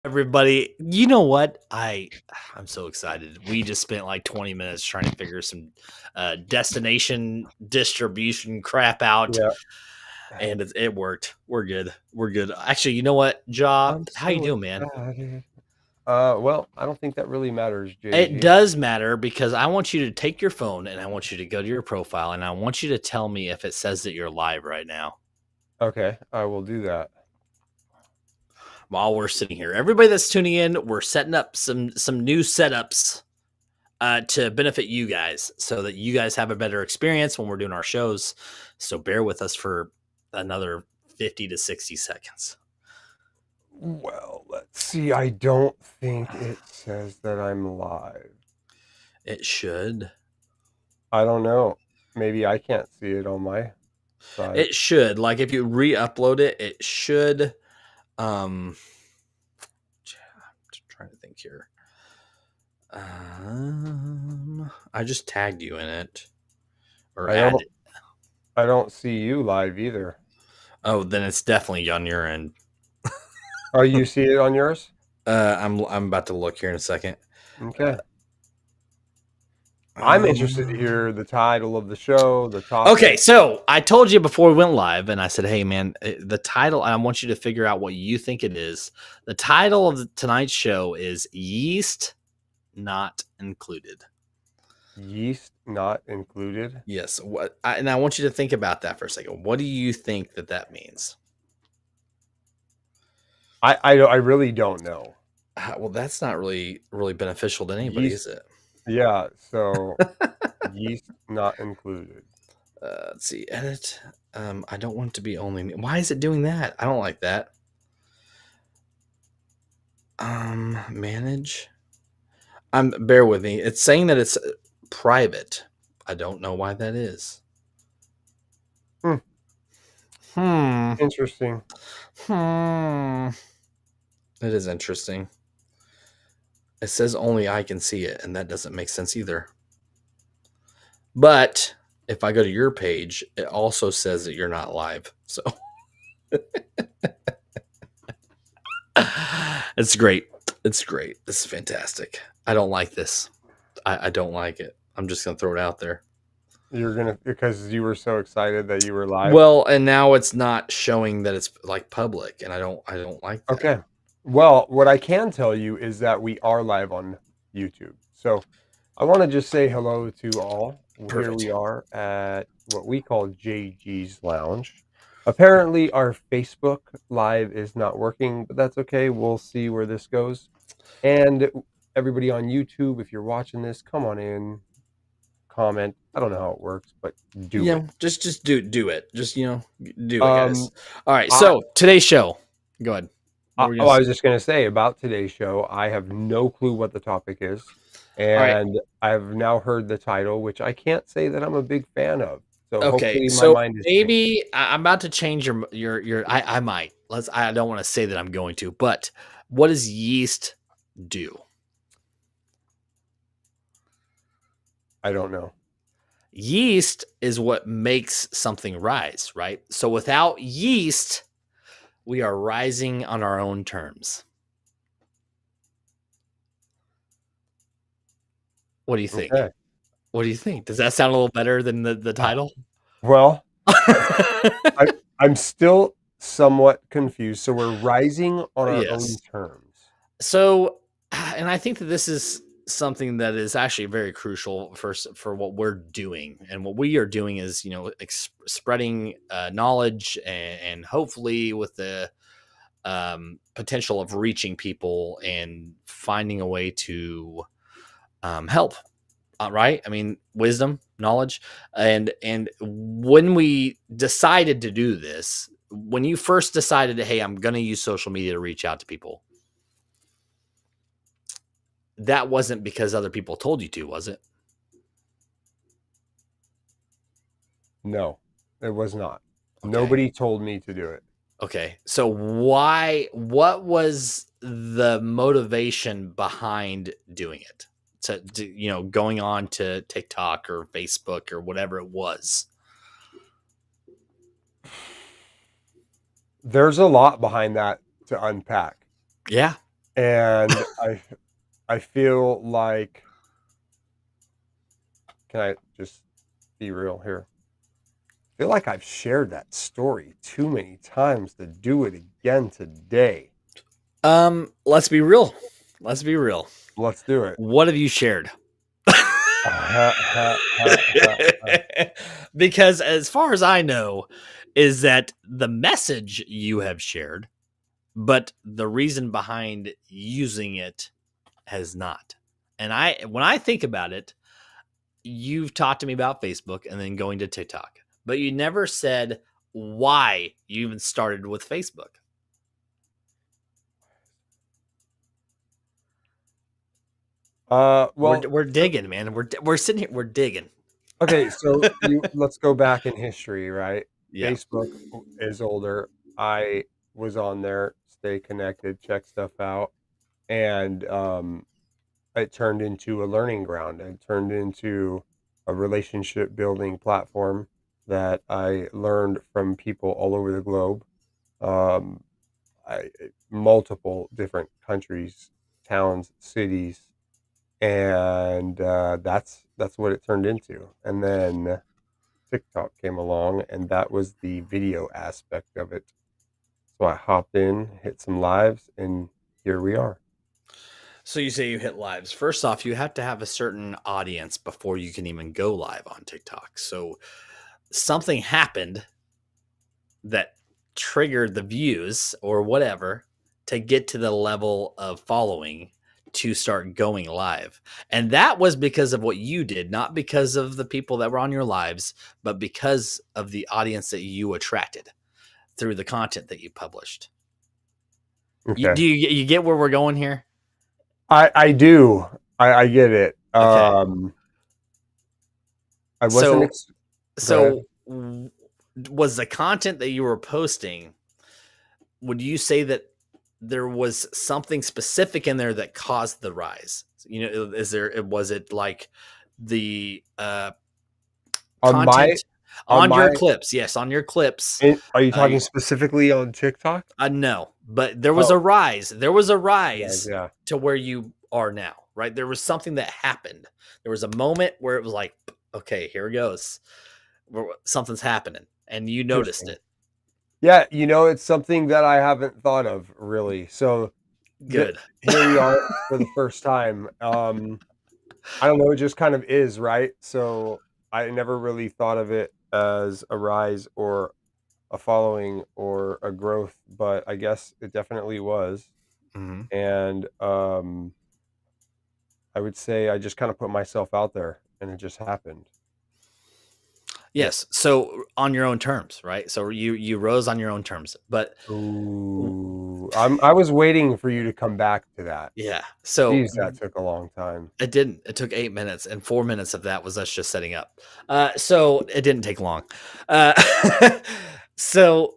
Everybody, you know what? I'm so excited. We just spent like 20 minutes trying to figure some destination distribution crap out, Yeah, and it worked. We're good. We're good. Actually, you know what, Ja? I'm How you so doing, man? excited. Well, I don't think that really matters, It JG. does matter because I want you to take your phone and I want you to go to your profile and I want you to tell me if it says that you're live right now Okay, I will do that. while we're sitting here. Everybody that's tuning in, we're setting up some new setups to benefit you guys so that you guys have a better experience when we're doing our shows. So bear with us for another 50 to 60 seconds. Well, let's see. I don't think it says that I'm live. It should. I don't know. Maybe I can't see it on my side. It should. Like if you re-upload it, it should. I'm trying to think here. I just tagged you in it or I added. don't. I don't see you live either. Oh, then it's definitely on your end. Oh, you see it on yours? I'm about to look here in a second. Okay. I'm interested to Um, hear the title of the show, the Okay, topic. so I told you before we went live, and I said, "Hey, man, the title. I want you to figure out what you think it is. The title of tonight's show is Yeast Not Included." Yeast not included. Yes, and I want you to think about that for a second. What do you think that means? I really don't know. Well, that's not really beneficial to anybody, Yeast. is it? Yeah. So yeast not included. Let's see, edit. I don't want to be only me. Why is it doing that? I don't like that. Manage. Bear with me. It's saying that it's private. I don't know why that is. Hmm. Hmm. Interesting. Hmm. It is interesting. It says only I can see it, and that doesn't make sense either. But if I go to your page, it also says that you're not live. So it's great. It's great. This is fantastic. I don't like this. I don't like it. I'm just gonna throw it out there. You're gonna because you were so excited that you were live. Well, and now it's not showing that it's like public, and I don't like that. Okay. Well, what I can tell you is that we are live on YouTube. So I want to just say hello to all. Here Perfect. we are at what we call JG's Lounge. Apparently, our Facebook Live is not working, but that's okay. We'll see where this goes. And everybody on YouTube, if you're watching this, come on in, comment. I don't know how it works, but do it. Just do it. Just do it, guys. Um, All right. I, So today's show. Go ahead. What were you oh, gonna I say? was just going to say about today's show, I have no clue what the topic is. All right. And I've now heard the title, which I can't say that I'm a big fan of. So Okay. hopefully my So mind has changed. maybe I'm about to change your. I might. Let's. I don't want to say that I'm going to, but what does yeast do? I don't know. Yeast is what makes something rise, right? So without yeast, we are rising on our own terms. What do you think? Okay. What do you think? Does that sound a little better than the title? Well, I'm still somewhat confused. So we're rising on our own Yes. terms. So, and I think that this is something that is actually very crucial for what we're doing, and what we are doing is spreading knowledge and hopefully with the potential of reaching people and finding a way to help. Right? I mean, wisdom, knowledge, and when we decided to do this, when you first decided, hey, I'm going to use social media to reach out to people, that wasn't because other people told you to, was it? No, it was not. Okay. Nobody told me to do it. Okay. So what was the motivation behind doing it? Going on to TikTok or Facebook or whatever it was. There's a lot behind that to unpack. Yeah. and I feel like, can I just be real here? I feel like I've shared that story too many times to do it again today. Let's be real. Let's be real. Let's do it. What have you shared? Ha, ha, ha, ha, ha. Because as far as I know, is that the message you have shared, but the reason behind using it has not. And when I think about it, you've talked to me about Facebook and then going to TikTok, but you never said why you even started with Facebook. We're Well, we're digging, man. We're sitting here. We're digging. okay, so let's go back in history, right? Yeah. Facebook is older. I was on there, stay connected, check stuff out, and it turned into a learning ground. It turned into a relationship building platform that I learned from people all over the globe, um, multiple different countries, towns, cities, and that's what it turned into. And then TikTok came along, and that was the video aspect of it. So I hopped in, hit some lives, and here we are. So you say you hit lives. First off, you have to have a certain audience before you can even go live on TikTok. So something happened that triggered the views or whatever to get to the level of following to start going live. And that was because of what you did, not because of the people that were on your lives, but because of the audience that you attracted through the content that you published. Okay. Do you get where we're going here? I do. I get it. Okay. I wasn't So ex Go ahead. so was the content that you were posting, would you say that there was something specific in there that caused the rise? You know, was it like the On my content on on your my clips? Yes, on your clips. Are you Uh, talking specifically on TikTok? no, but there was Oh, a rise. There was a guys, rise yeah. to where you are now, right? There was something that happened. There was a moment where it was like, okay, here it goes. Something's happening, and you noticed Interesting. it. Yeah, it's something that I haven't thought of really. So the Good. here we are for the first time. I don't know, it just kind of is, right? So I never really thought of it as a rise or a following or a growth, but I guess it definitely was. Mhm. And I would say I just kind of put myself out there and it just happened. Yeah. Yes. So on your own terms, right? So you rose on your own terms. But Ooh, I was waiting for you to come back to that. yeah. So Geez, that took a long time. it didn't. It took 8 minutes, and 4 minutes of that was us just setting up. So it didn't take long. Uh, so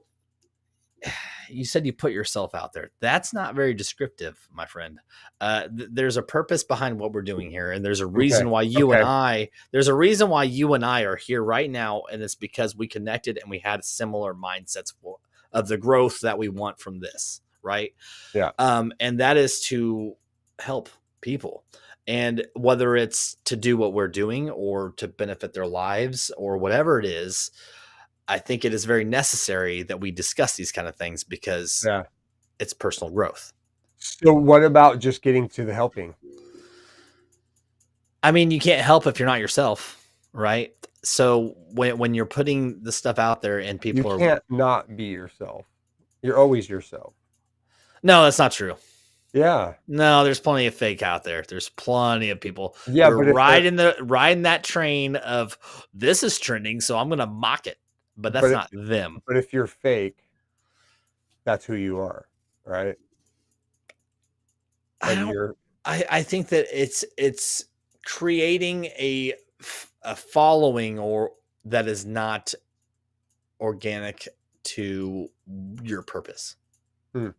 you said you put yourself out there. That's not very descriptive, my friend. There's a purpose behind what we're doing here, and there's a Okay. reason why Okay. there's a reason why you and I are here right now, and it's because we connected and we had similar mindsets of the growth that we want from this, right? Yeah. And that is to help people. And whether it's to do what we're doing or to benefit their lives or whatever it is, I think it is very necessary that we discuss these kind of things because Yeah. it's personal growth. So what about just getting to the helping? I mean, you can't help if you're not yourself, right? So when you're putting the stuff out there and You people are, can't not be yourself. You're always yourself. no, that's not true. Yeah. No, there's plenty of fake out there. There's plenty of people that Yeah, are but if they're riding that train of this is trending, so I'm gonna mock it. But but that's if not them. but if you're fake, that's who you are, right? I And don't. you're I think that it's creating a following or that is not organic to your purpose. hmm,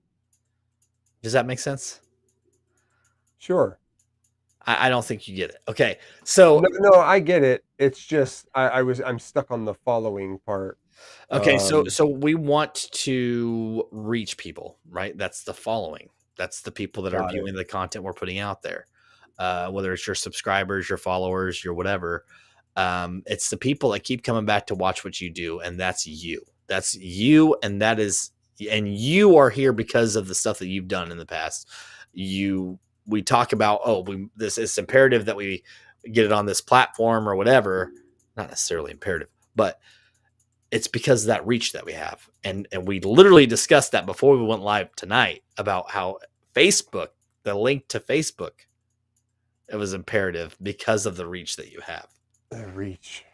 Does that make sense? sure. I don't think you get it. Okay, No, so no, I get it. It's just I'm stuck on the following part. okay, so Um, we want to reach people, right? That's the following. That's the people that are Got it. viewing the content we're putting out there. Whether it's your subscribers, your followers, your whatever. It's the people that keep coming back to watch what you do, and that's you. That's you, and that is, and you are here because of the stuff that you've done in the past. We talk about, this is imperative that we get it on this platform or whatever. Not necessarily imperative, but it's because of that reach that we have. And we literally discussed that before we went live tonight about how Facebook, the link to Facebook, it was imperative because of the reach that you have. The reach.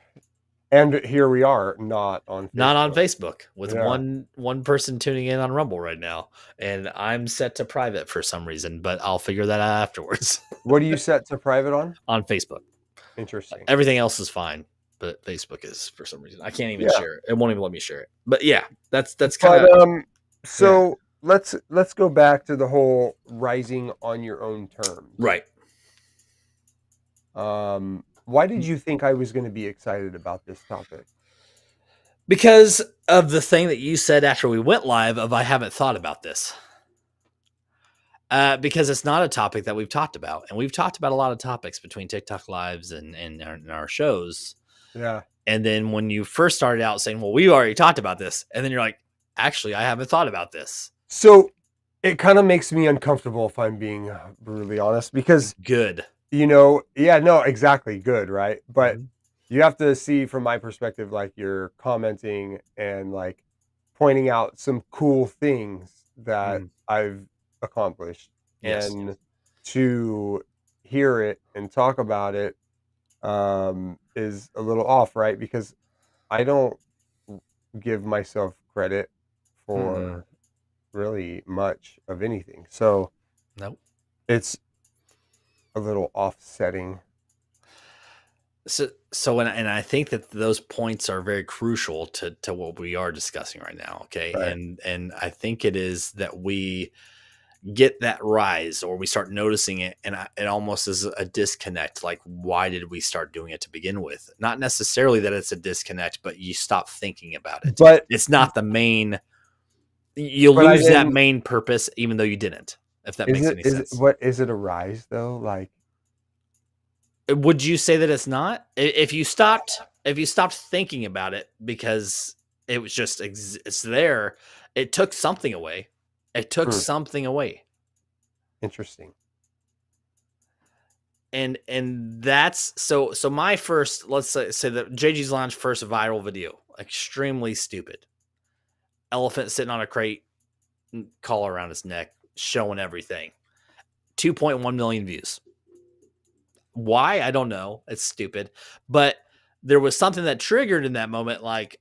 And here we are, not on Facebook. Not on Facebook, with Yeah. one person tuning in on Rumble right now, and I'm set to private for some reason, but I'll figure that out afterwards. What do you set to private on? On Facebook. Interesting. Everything else is fine, but Facebook is for some reason. I can't even Yeah. share it. It won't even let me share it. But yeah, that's kind of. So let's go back to the whole rising on your own terms. Right. Why did you think I was going to be excited about this topic? Because of the thing that you said after we went live of I haven't thought about this. Because it's not a topic that we've talked about. And we've talked about a lot of topics between TikTok lives and our shows. Yeah. And then when you first started out saying, well, we already talked about this. And then you're like, actually, I haven't thought about this. So it kind of makes me uncomfortable, if I'm being brutally honest, because good. Exactly. Good. Right. But you have to see from my perspective, like you're commenting and like pointing out some cool things that I've accomplished. Yes. And to hear it and talk about it is a little off, right? Because I don't give myself credit for really much of anything. So nope. It's a little offsetting. So and I think that those points are very crucial to what we are discussing right now. Okay. Right. And I think it is that we get that rise, or we start noticing it, and it almost is a disconnect. Like, why did we start doing it to begin with? Not necessarily that it's a disconnect, but you stop thinking about it. But it's not the main. You lose that main purpose, even though you didn't. If that makes any sense. What is it a rise though? Like, would you say that it's not? If you stopped thinking about it because it was just it's there, it took something away. It took something away. Interesting. And that's so my first, let's say that JG's Lounge first viral video, extremely stupid. Elephant sitting on a crate, collar around his neck, showing everything. 2.1 million views. Why? I don't know. It's stupid. But there was something that triggered in that moment. Like,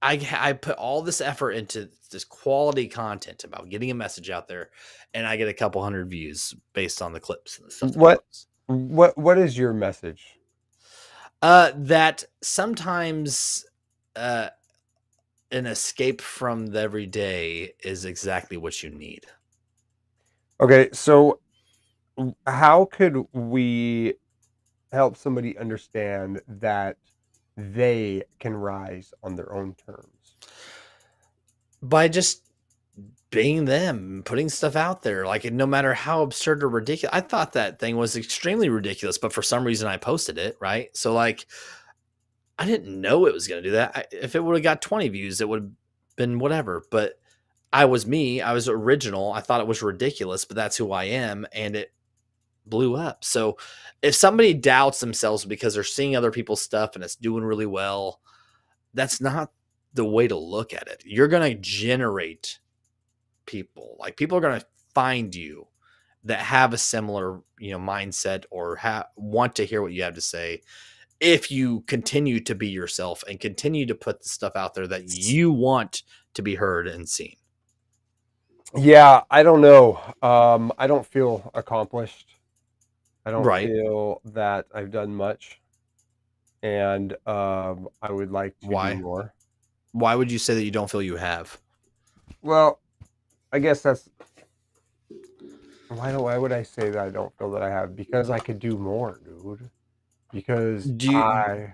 I put all this effort into this quality content about getting a message out there, and I get a couple hundred views based on the clips and stuff. What is your message? That sometimes an escape from the everyday is exactly what you need. Okay, so how could we help somebody understand that they can rise on their own terms? By just being them, putting stuff out there, like, no matter how absurd or ridiculous. I thought that thing was extremely ridiculous, but for some reason I posted it, right? So, like, I didn't know it was going to do that. If it would have got 20 views, it would have been whatever. But I was me. I was original. I thought it was ridiculous, but that's who I am, and it blew up. So if somebody doubts themselves because they're seeing other people's stuff and it's doing really well, that's not the way to look at it. You're going to generate people. Like, people are going to find you that have a similar, mindset, or want to hear what you have to say, if you continue to be yourself and continue to put the stuff out there that you want to be heard and seen. Yeah, I don't know. I don't feel accomplished. I don't feel that I've done much, and I would like to do more. Why would you say that you don't feel you have? Well, I guess that's why would I say that I don't feel that I have? Because I could do more, dude. Because do you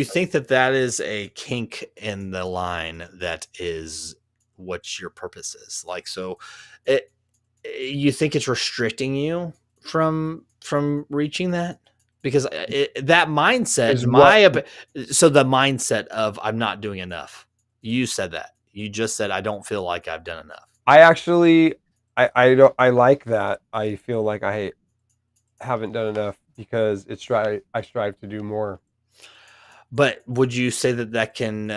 think that is a kink in the line that is what your purpose is. Like, so it, you think it's restricting you from reaching that? Because that mindset, Is what so the mindset of I'm not doing enough. You said that. You just said I don't feel like I've done enough. I actually I don't I like that. I feel like I haven't done enough because I strive to do more. But would you say that that can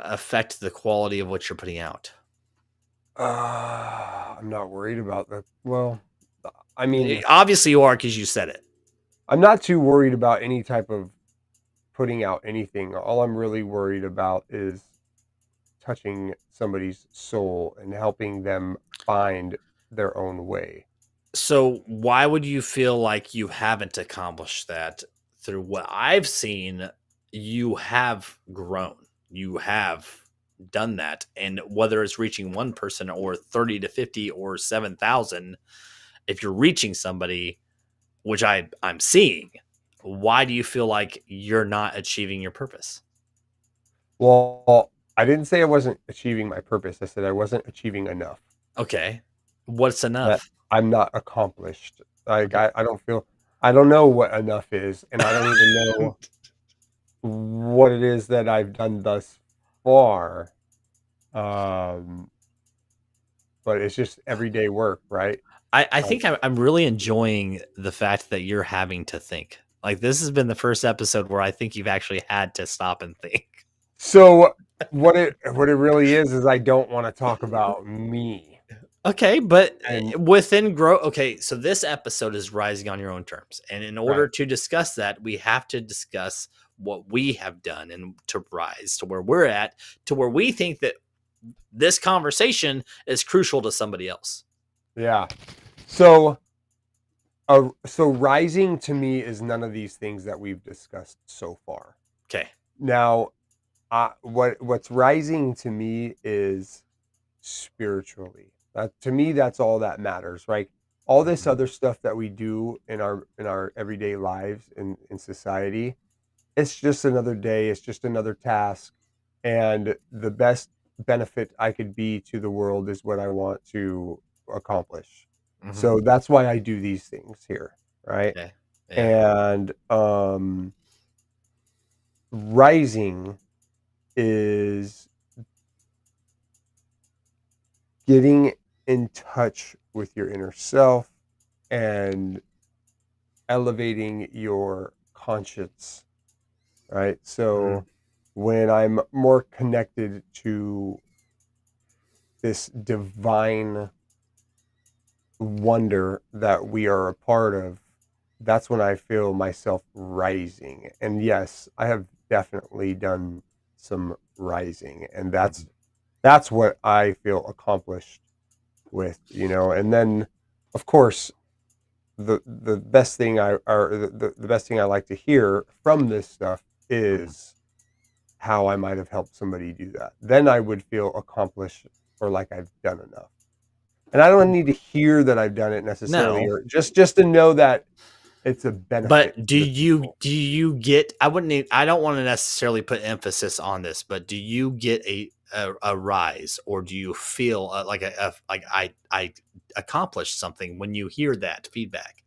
affect the quality of what you're putting out? I'm not worried about that. Well, I mean, Obviously, you are because you said it. I'm not too worried about any type of putting out anything. All I'm really worried about is touching somebody's soul and helping them find their own way. So why would you feel like you haven't accomplished that? Through what I've seen, you have grown. You have done that. And whether it's reaching one person or 30 to 50 or 7,000, if you're reaching somebody, which I'm seeing, why do you feel like you're not achieving your purpose? Well, I didn't say I wasn't achieving my purpose. I said I wasn't achieving enough. Okay. What's That enough? I'm not accomplished. Like Okay. I don't feel I don't know what enough is, and I don't even know what it is that I've done thus far. Um, but it's just everyday work, right? I Like, think I'm really enjoying the fact that you're having to think. Like this has been the first episode where I think you've actually had to stop and think. so what it really is I don't want to talk about me. Okay, but And within grow. Okay, so this episode is rising on your own terms, and in order right. to discuss that, we have to discuss what we have done and to rise to where we're at, to where we think that this conversation is crucial to somebody else. Yeah. So so rising to me is none of these things that we've discussed so far. Okay. Now, what's rising to me is spiritually. That to me, that's all that matters, right? All this Mhm. other stuff that we do in our everyday lives in society, it's just another day, it's just another task, and the best benefit I could be to the world is what I want to accomplish. Mhm. So that's why I do these things here, right? Okay. Yeah. And rising is getting in touch with your inner self and elevating your conscience, right? Mhm. So when I'm more connected to this divine wonder that we are a part of, that's when I feel myself rising. And yes, I have definitely done some rising, and Mhm. that's what I feel accomplished with, you know. And then of course the best thing the best thing I like to hear from this stuff Mhm. is how I might have helped somebody do that. Then I would feel accomplished or like I've done enough. And I don't need to hear that I've done it necessarily, No, or just to know that it's a benefit but to the people. do you get? I wouldn't. I don't want to necessarily put emphasis on this, but do you get a rise, or do you feel like like I accomplished something when you hear that feedback?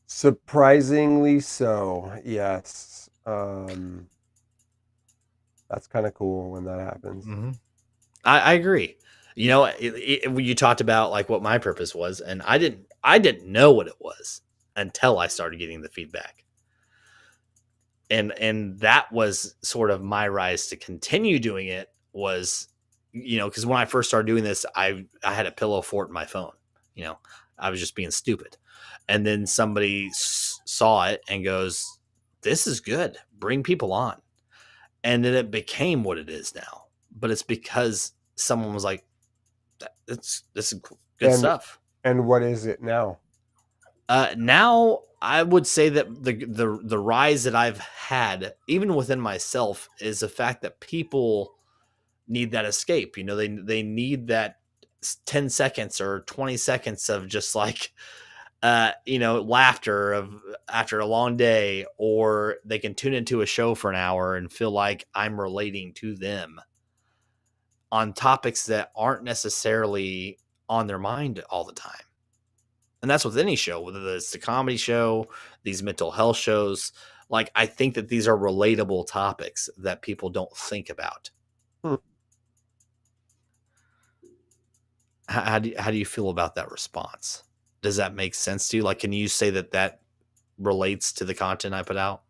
Surprisingly so, yes. That's kind of cool when that happens. Hmm. I agree. You know, you talked about like what my purpose was, and I didn't know what it was until I started getting the feedback. And that was sort of my rise to continue doing it was, you know, because when I first started doing this, I had a pillow fort in my phone. You know, I was just being stupid, and then somebody saw it and goes, "This is good. Bring people on," and then it became what it is now. But it's because someone was like, "It's this is good And stuff." what is it now? Now I would say that the rise that I've had, even within myself, is the fact that people need that escape. You know, they need that 10 seconds or 20 seconds of just like you know, laughter of after a long day, or they can tune into a show for an hour and feel like I'm relating to them. on topics that aren't necessarily on their mind all the time. And that's with any show, whether it's the comedy show, these mental health shows. Like, I think that these are relatable topics that people don't think about. Hmm. How do you feel about that response? Does that make sense to you? Like, can you say that that relates to the content I put out?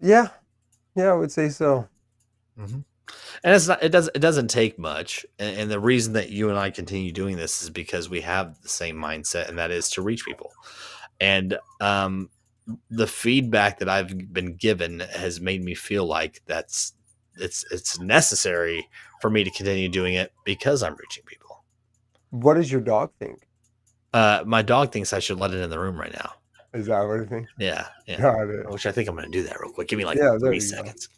Yeah, yeah, I would say so. Mm-hmm. And it's not. It doesn't take much. And the reason that you and I continue doing this is because we have the same mindset, and that is to reach people. And the feedback that I've been given has made me feel like it's necessary for me to continue doing it because I'm reaching people. What does your dog think? My dog thinks I should let it in the room right now. Is that what it thinks? Yeah, yeah. Got it. Which I think I'm going to do that real quick. Give me like Yeah, there 3 you go. seconds.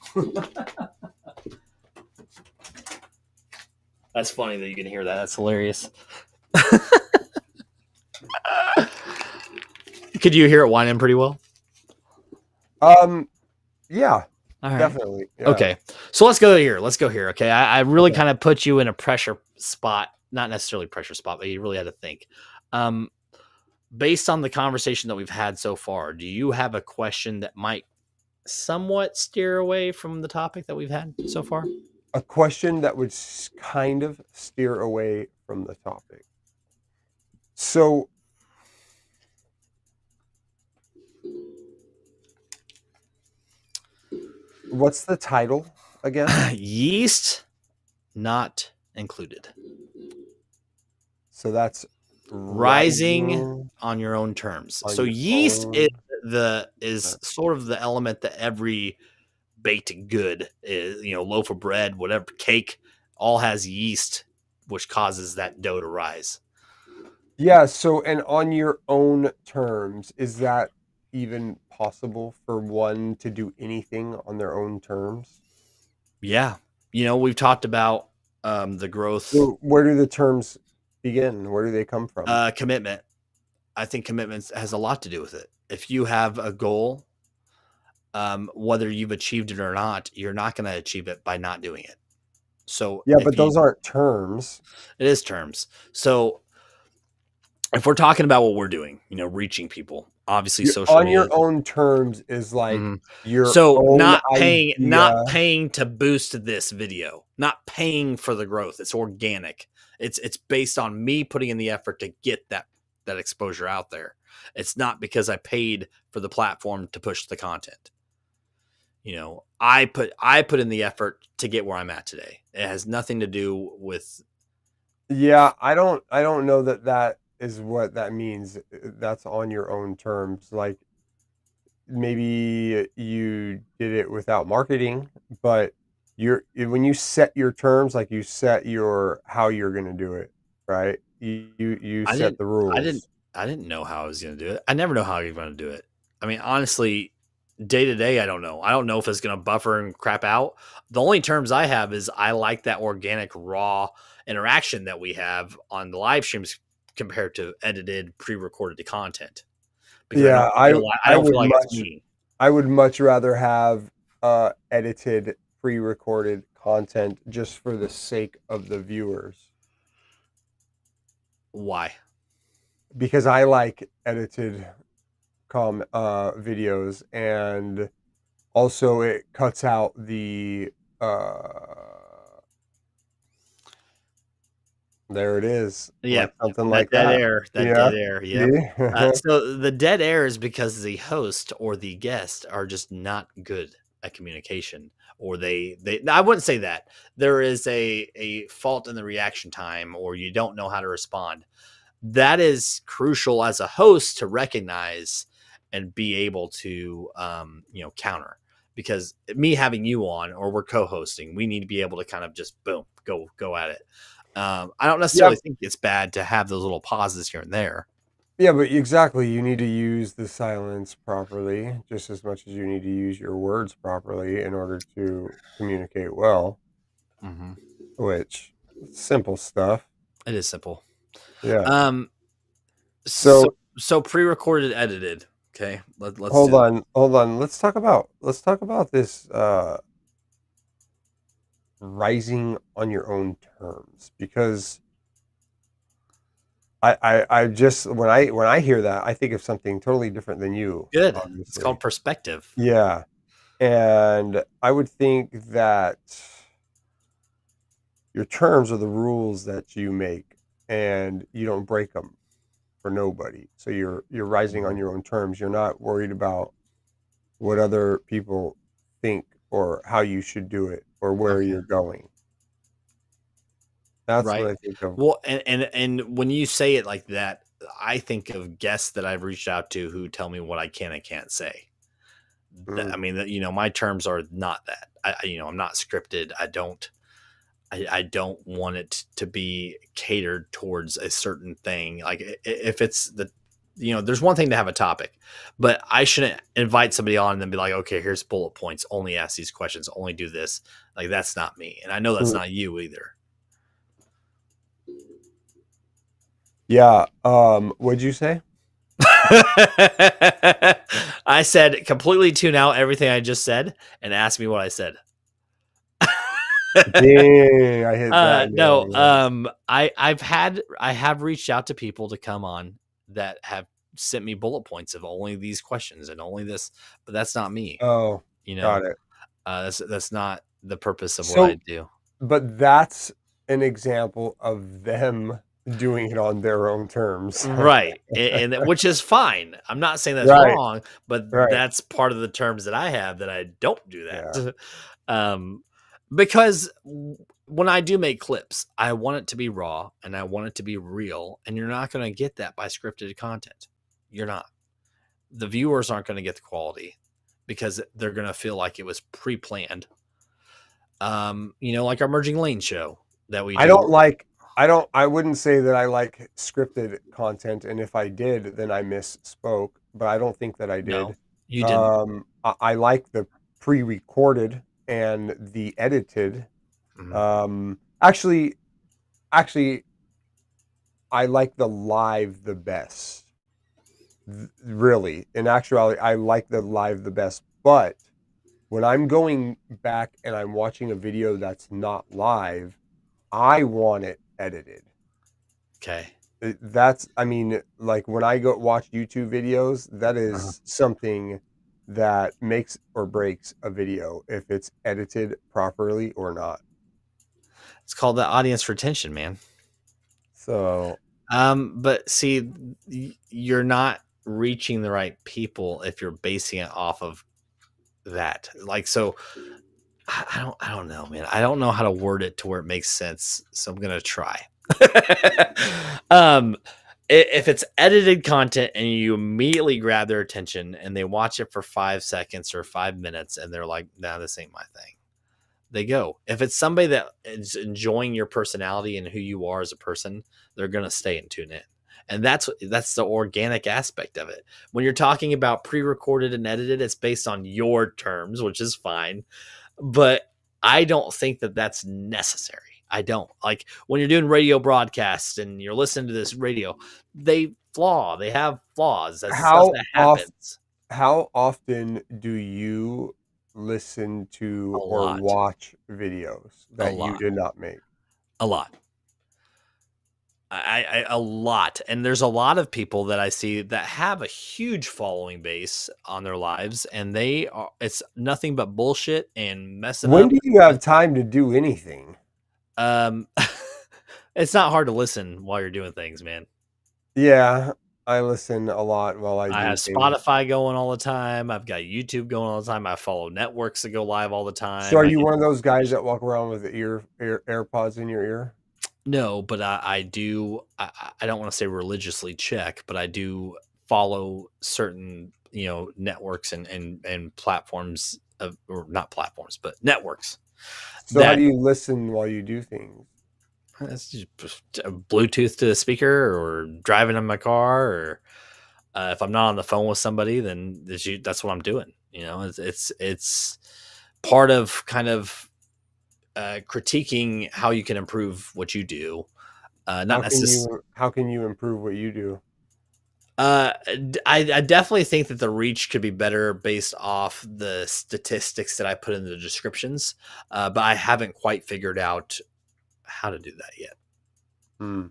That's funny that you can hear that. That's hilarious. Could you hear it whining pretty well? Yeah, All right. definitely. Yeah. Okay. So let's go here. Okay. I really Okay. kind of put you in a pressure spot, not necessarily pressure spot, but you really had to think. Based on the conversation that we've had so far, do you have a question that might somewhat steer away from the topic that we've had so far? A question that would kind of steer away from the topic. So, what's the title again? Yeast not included. So that's Rising on your own terms. on So your yeast own. is sort of the element that every baked good is, loaf of bread, whatever, cake, all has yeast, which causes that dough to rise. Yeah, so and on your own terms, is that even possible for one to do anything on their own terms? Yeah. We've talked about the growth. So where do the terms begin? Where do they come from? Commitment. I think commitment has a lot to do with it. If you have a goal, whether you've achieved it or not, you're not going to achieve it by not doing it. So Yeah, but those aren't terms. It is terms. So if we're talking about what we're doing, reaching people, obviously social On media. your own terms is like your So own not idea. paying to boost this video, not paying for the growth. It's organic. It's based on me putting in the effort to get that exposure out there. It's not because I paid for the platform to push the content. I put in the effort to get where I'm at today. It has nothing to do with. Yeah, I don't know that is what that means. That's on your own terms. Like maybe you did it without marketing, but when you set your terms, like you set your how you're going to do it, right? You set the rules. I didn't know how I was going to do it. I never know how you're going to do it. I mean, honestly, day to day, I don't know. I don't know if it's going to buffer and crap out. The only terms I have is I like that organic, raw interaction that we have on the live streams compared to edited, pre-recorded content. Because Yeah, I don't feel like it's me. I would much rather have edited, pre-recorded content just for the sake of the viewers. Why? Because I like edited videos, and also it cuts out the there it is. Yeah, like something that like dead that. air. That Yeah. dead air. Yeah. Yeah. So the dead air is because the host or the guest are just not good at communication, or they. I wouldn't say that there is a fault in the reaction time, or you don't know how to respond. That is crucial as a host to recognize and be able to, counter. Because me having you on, or we're co-hosting, we need to be able to kind of just boom, go at it. I don't necessarily think it's bad to have those little pauses here and there. Yeah, but exactly. You need to use the silence properly, just as much as you need to use your words properly in order to communicate well. Mm-hmm. Which, simple stuff. It is simple. Yeah. So pre-recorded, edited. Okay, let's do that. Hold on. Let's talk about this rising on your own terms, because I just when I hear that, I think of something totally different than you, Good. It's called obviously. perspective. Yeah. And I would think that your terms are the rules that you make, and you don't break them for nobody. So you're rising on Mhm. your own terms. You're not worried about what other people think or how you should do it or where Okay. you're going. That's what Right. I think of. Well, and when you say it like that, I think of guests that I've reached out to who tell me what I can and can't say. Mm, I mean, my terms are not that. I'm not scripted. I don't want it to be catered towards a certain thing. Like if it's there's one thing to have a topic, but I shouldn't invite somebody on and then be like, okay, here's bullet points. Only ask these questions. Only do this. Like that's not me, and I know that's mm. not you either. Yeah. What'd you say? I said completely tune out everything I just said and ask me what I said. Dang, I hit that nail No, on the head. I have reached out to people to come on that have sent me bullet points of only these questions and only this, but that's not me. Oh, You got know, it. that's not the purpose of what I So, do. but that's an example of them doing it on their own terms. Right. Which is fine. I'm not saying that's Right, wrong, but right. that's part of the terms that I have that I don't do Yeah. that. um, because when I do make clips, I want it to be raw and I want it to be real. And you're not going to get that by scripted content. You're not. The viewers aren't going to get the quality because they're going to feel like it was pre planned. Like our Merging Lane show that we I do. don't like I wouldn't say that I like scripted content, and if I did, then I misspoke, but I don't think that I No, did. you didn't. I like the pre-recorded and the edited. Mhm. Actually, I like the live the best. Really, in actuality, I like the live the best. But when I'm going back and I'm watching a video that's not live, I want it edited. Okay. That's, I mean, like when I go watch YouTube videos, that Uh-huh. is something that makes or breaks a video if it's edited properly or not. It's called the audience retention, man. So, But see, you're not reaching the right people if you're basing it off of that. Like, so I don't know, man. I don't know how to word it to where it makes sense. So I'm gonna try. um, if it's edited content and you immediately grab their attention and they watch it for 5 seconds or 5 minutes and they're like, "Nah, this ain't my thing." They go. If it's somebody that is enjoying your personality and who you are as a person, they're gonna stay and tune in. And that's the organic aspect of it. When you're talking about pre-recorded and edited, it's based on your terms, which is fine. But I don't think that that's necessary. I don't like when you're doing radio broadcasts and you're listening to this radio. They have flaws. That's stuff how that off happens how often do you listen a to or lot, watch videos a that you lot, did not make? a lot. A lot, and there's a lot of people that I see that have a huge following base on their lives, and they are it's nothing but bullshit and messing When up. do you have time to do anything? Um, it's not hard to listen while you're doing things, man. Yeah, I listen a lot while I I do have things. Spotify going all the time. I've got YouTube going all the time. I follow networks that go live all the So time. are I you get one of those guys notifications. that walk around with the AirPods in your ear? No, but I do. I don't want to say religiously check, but I do follow certain networks and platforms of or not platforms, but networks So how that do you listen while you do things? that's just Bluetooth to the speaker or driving in my car or if I'm not on the phone with somebody, then that's what I'm doing. It's part of kind of critiquing how you can improve what you do. Not necessarily. How can you improve what you do? I definitely think that the reach could be better based off the statistics that I put in the descriptions, but I haven't quite figured out how to do that yet. Hmm.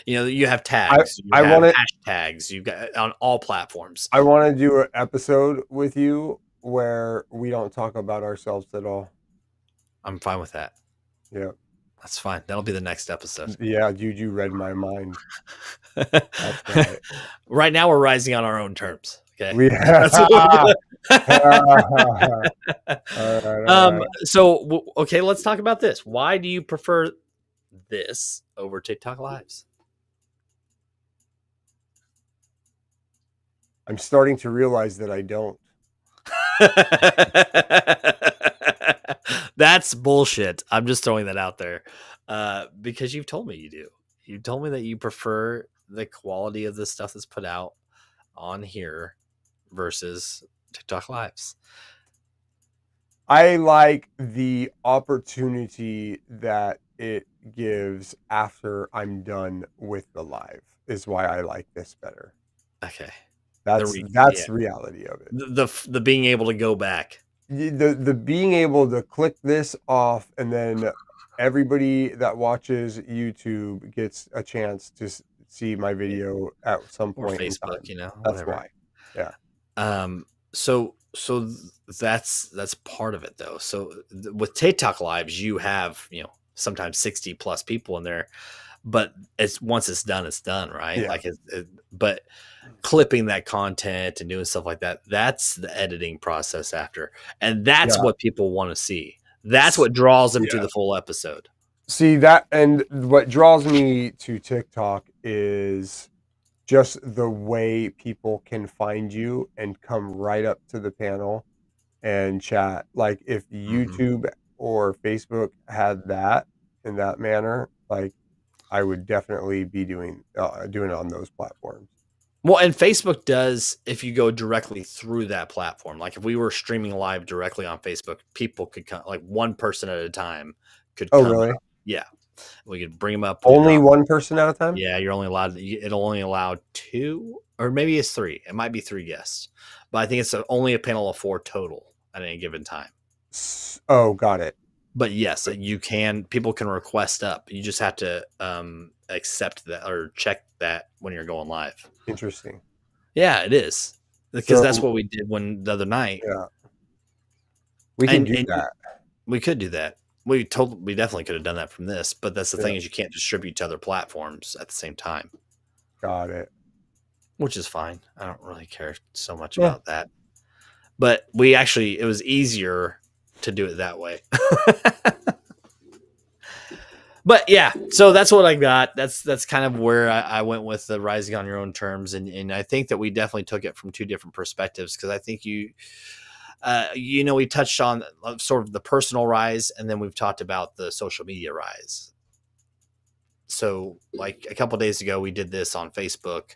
You have I tags, you I have want to hashtags, you got on all platforms. I want to do an episode with you where we don't talk about ourselves at all. I'm fine with that. Yeah. That's fine. That'll be the next episode. Yeah, dude, you read my mind. That's right. Right now, we're rising on our own terms. Okay, We that's All right, all right. okay. Let's talk about this. Why do you prefer this over TikTok lives? I'm starting to realize that I don't. That's bullshit. I'm just throwing that out there because you've told me you do. You told me that you prefer the quality of the stuff that's put out on here versus TikTok lives. I like the opportunity that it gives after I'm done with the live is why I like this better. Okay, That's yeah, the reality of it. the being able to go back. The being able to click this off and then everybody that watches YouTube gets a chance to see my video at some Or point in Facebook, time. That's whatever. why. Yeah. So that's part of it though. So with TikTok lives, you have sometimes 60 plus people in there, but it's once it's done, right? Yeah. Like but clipping that content and doing stuff like that, that's the editing process after, and that's Yeah. what people want to see. That's what draws them to Yeah. the full episode. See that, and what draws me to TikTok is just the way people can find you and come right up to the panel and chat. Like if Mhm. YouTube or Facebook had that in that manner, like I would definitely be doing it on those platforms. Well, and Facebook does if you go directly through that platform. Like if we were streaming live directly on Facebook, people could come, like one person at a time could Oh, come really? up. Yeah, we could bring them up. We Only drop. one person at a time? Yeah, you're only allowed. It'll only allow two, or maybe it's three. It might be three guests, but I think it's only a panel of four total at any given time. Oh, got it. But yes, you can. People can request up. You just have to accept that or check that when you're going live. Interesting. Yeah, it is because that's So, what we did the other night, yeah, we can and do that. we could do that. We definitely could have done that from this, but that's the Yeah, thing is you can't distribute to other platforms at the same time, got it. which is fine. I don't really care so much Yeah. about that. But it was easier to do it that way. But yeah, so that's what I got. That's kind of where I went with the rising on your own terms, and I think that we definitely took it from two different perspectives because I think we touched on sort of the personal rise, and then we've talked about the social media rise. So, like a couple of days ago, we did this on Facebook,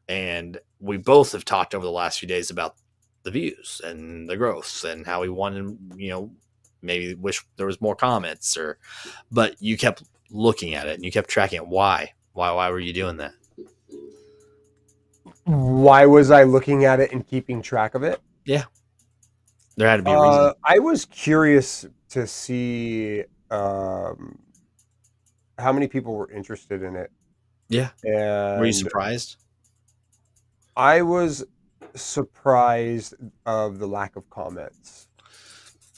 and we both have talked over the last few days about the views and the growth and how we wanted, maybe wish there was more comments but you kept looking at it and you kept tracking it. Why were you doing that? Why was I looking at it and keeping track of it? Yeah, there had to be a reason. I was curious to see how many people were interested in it, Yeah. Were you and surprised? I was surprised of the lack of comments.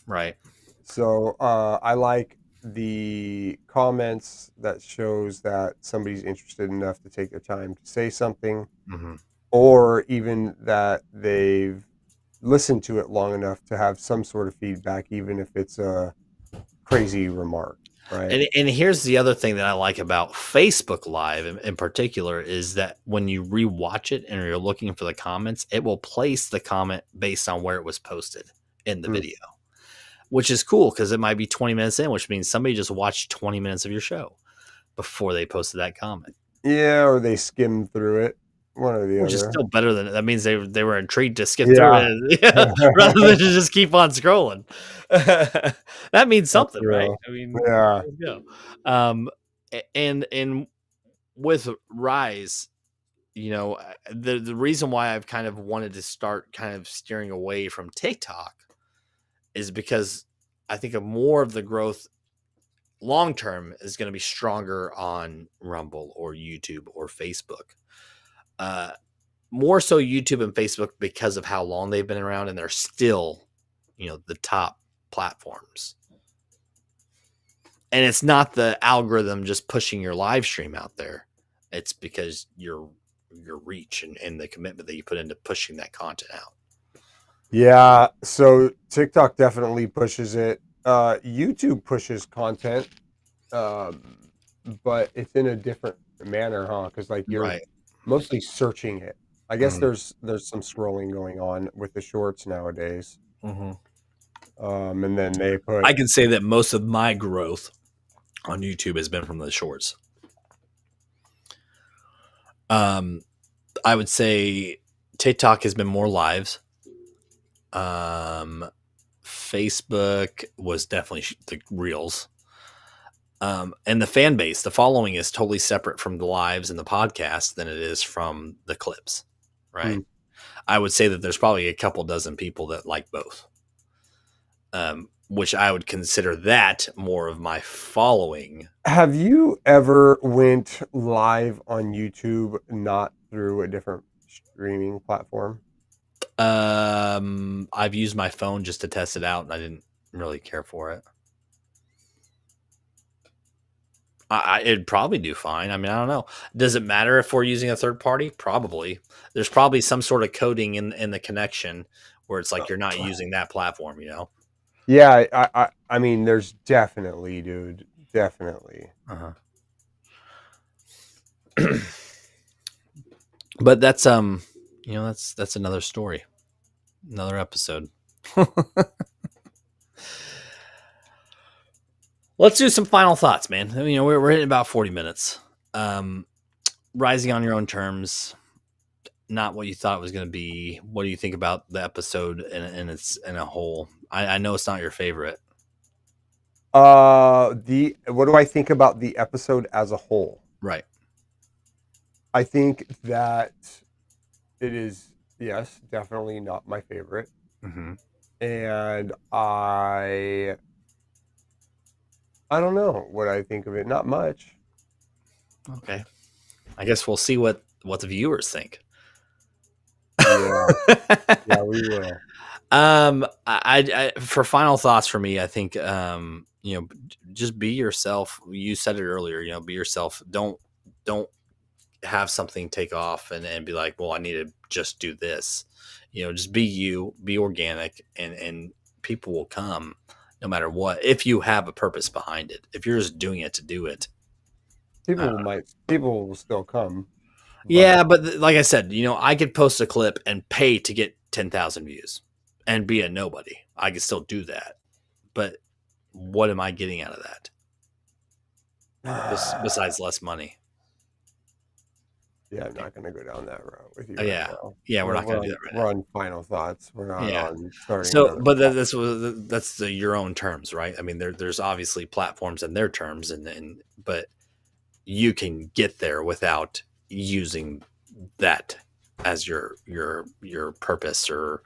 Right. So I like the comments that shows that somebody's interested enough to take their time to say something, Mm-hmm. or even that they've listened to it long enough to have some sort of feedback, even if it's a crazy remark, right? And here's the other thing that I like about Facebook Live in particular is that when you rewatch it and you're looking for the comments, it will place the comment based on where it was posted in the Mm. video, which is cool because it might be 20 minutes in, which means somebody just watched 20 minutes of your show before they posted that comment. Yeah, or they skim through it, one or the Which is other. still better than that means they were intrigued to skip through Yeah. it rather than to just keep on scrolling. That means That's something, right? real. I mean, Yeah. let's go. And with Rise, the reason why I've kind of wanted to start kind of steering away from TikTok is because I think more of the growth long term is going to be stronger on Rumble or YouTube or Facebook. Uh, More so YouTube and Facebook because of how long they've been around and they're still, the top platforms. And it's not the algorithm just pushing your live stream out there. It's because your reach and the commitment that you put into pushing that content out. Yeah, so TikTok definitely pushes it. YouTube pushes content, but it's in a different manner, huh? Because like you're Right. mostly searching it. I guess Mm-hmm. there's some scrolling going on with the shorts nowadays. Mm-hmm. And then they put I can say that most of my growth on YouTube has been from the shorts. I would say TikTok has been more lives. Facebook was definitely the reels. And the fan base, the following is totally separate from the lives and the podcast than it is from the clips, right? hmm. I would say that there's probably a couple dozen people that like both, which I would consider that more of my following. Have you ever went live on YouTube not through a different streaming platform? I've used my phone just to test it out, and I didn't really care for it. It'd probably do fine. I mean, I don't know. Does it matter if we're using a third party? Probably. There's probably some sort of coding in the connection where it's like you're not using that platform, Yeah, I mean, there's definitely, dude, definitely. Uh-huh. But that's that's another story, another episode. Let's do some final thoughts, man. We're hitting about 40 minutes. Rising on your own terms, not what you thought it was going to be. What do you think about the episode in a whole? I know it's not your favorite. The what do I think about the episode as a whole? Right. I think that it is, yes, definitely not my favorite. Mm-hmm. And I don't know what I think of it. Not much. Okay. I guess we'll see what the viewers think. Yeah. Yeah, we will. I for final thoughts for me, I think just be yourself. You said it earlier, be yourself. Don't have something take off and be like, well, I need to just do this. Just be you, be organic, and people will come no matter what. If you have a purpose behind it, if you're just doing it to do it. People will still come. Yeah, but like I said, I could post a clip and pay to get 10,000 views and be a nobody. I could still do that. But what am I getting out of that? Besides less money. Yeah, I'm not going to go down that route with you Oh, right yeah. now. Yeah, we're not going to do that right now. We're on final thoughts. We're not Yeah. on starting So, another but topic. that's your own terms, right? I mean, there's obviously platforms and their terms, but you can get there without using that as your purpose or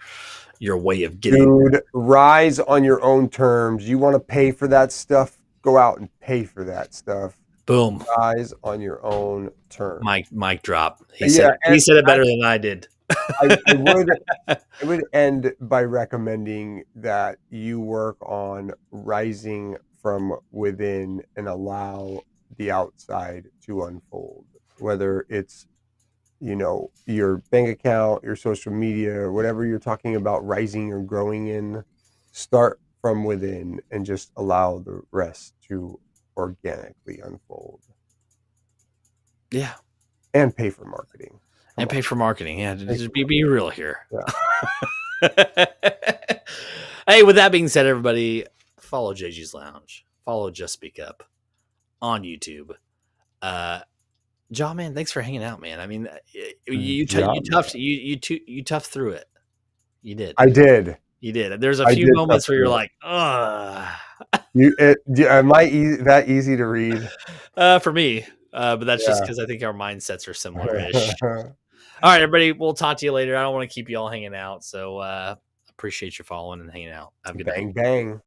your way of getting. Dude, rise on your own terms. You want to pay for that stuff? Go out and pay for that stuff. Boom. Rise on your own terms. Mic drop. He Yeah, said it better than I did. I would end by recommending that you work on rising from within and allow the outside to unfold. Whether it's your bank account, your social media, or whatever you're talking about rising or growing in, start from within and just allow the rest to organically unfold. Yeah. And pay for marketing. And pay for marketing. Yeah. Just be real here. Yeah. Hey, with that being said, everybody, follow JG's Lounge. Follow Just Speak Up on YouTube. John, man, thanks for hanging out, man. I mean, you tough through it. You did. I did. You did. There's a few moments where you're like, ugh. Am I that easy to read? For me, But that's just Yeah. because I think our mindsets are similar-ish. All right, everybody. We'll talk to you later. I don't want to keep you all hanging out, so appreciate you following and hanging out. Have a good night. Bang, bang.